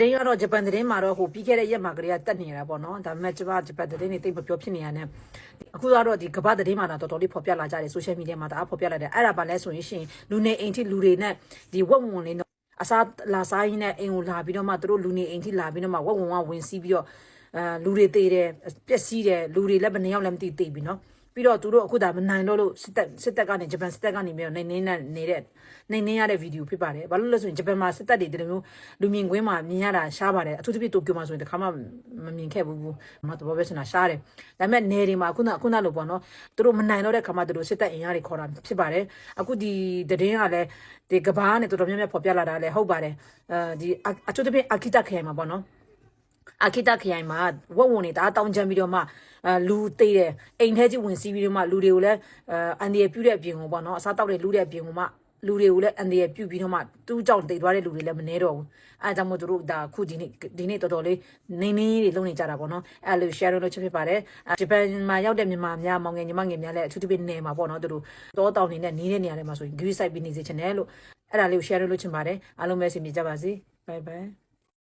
တင်းကတော့ဂျပန်တင်းမှာတော့ဟိုပြီးခဲ့တဲ့ရက်မှာကလေးကတက်နေတာပေါ့နော်ဒါပေမဲ့ကျွန်မဂျပန်တင်းတွေတိတ်မပြောဖြစ်နေရတဲ့အခုကတော့ဒီကမ္ဘာတင်းမှာတော့တော်တော်လေးဖော်ပြလာကြတယ်ဆိုရှယ်မီဒီယာမှာတအားဖော်ပြလာတယ်အဲ့ဒါပါလဲဆိုရင်ရှင်လူနေအိမ်ထိလူတွေနဲ့ဒီဝက်ဝင်လေးနော်အစားလာစားရင်းနဲ့အိမ်ကိုလာပြီးတော့မှသူတို့လူနေအိမ်ထိလာပြီးတော့မှဝက်ဝင်ကဝင်စီးပြီးတော့လူတွေသေးတယ်ပျက်စီးတယ်လူတွေလည်းဘယ်နှယောက်လည်းမသိသေးပြီနော်ပြီးတော့သူတို့အခုဒါမနိုင်တော့လို့စစ်တပ်ကနေဂျပန်စစ်တပ်ကနေပြီးတော့နေရတဲ့ဗီဒီယိုဖြစ်ပါတယ်ဘာလို့လဲဆိုရင်ဂျပန်မှာစစ်တပ်တွေဒီလိုမျိုးလူမြင်ကွင်းမှာမြင်ရတာရှားပါတယ်အထူးသဖြင့်တိုကျိုမှာဆိုရင်တခါမှမမြင်ခဲ့ဘူးမတော်ပဲစင်တာရှားတယ်ဒါပေမဲ့နေတွေမှာခုနလိုပေါ့နော်သူတို့မနိုင်တော့တဲ့ခါမှသူတို့စစ်တပ်အင်အားတွေခေါ်တာဖြစ်ပါတယ်အခုဒီသတင်းကလည်းဒီကဘာနဲ့တော်တော်များများဖော်ပြလာတာလည်းဟုတ်ပါတယ်ဒီအထူးသဖြင့်အာခိတခရိုင်မှာပေါ့နော်အာခိတခရိုင်မှာဝက်ဝင်နေတာတောင်းချမ်းပြီးတော့မှလူသေးတယ်အိမ်ထဲကြီးဝင်စီးပြီးတော့မှလူတွေကိုလည်းအန်ဒီရပြုတ်တဲ့အပြင်ကိုပေါ့နော်အစားတောက်တဲ့လူတဲ့အပြင်ကိုမှလူတွေကိုလည်းအန်ဒီရပြုတ်ပြီးတော့မှတူးကြောင်တိတ်သွားတဲ့လူတွေလည်းမနှဲတော့ဘူးအဲဒါကြောင့်မို့သူတို့ဒါခုဒီနေ့တော်တော်လေးနေတွေလုံနေကြတာပေါ့နော်အဲလို share လုပ်ချင်ဖြစ်ပါတယ်ဂျပန်မှာရောက်တဲ့မြန်မာများမောင်ငယ်ညီမငယ်များလည်းအထူးသဖြင့်နေမှာပေါ့နော်သူတို့တောတောင်နေနဲ့နေတဲ့နေရာတွေမှာဆိုရင် grid site ပြီးနေစေချင်တယ်လို့အဲ့ဒါလေးကို share လုပ်ချင်ပါတယ်အားလုံးပဲဆင်ပြေကြပါစေ bye bye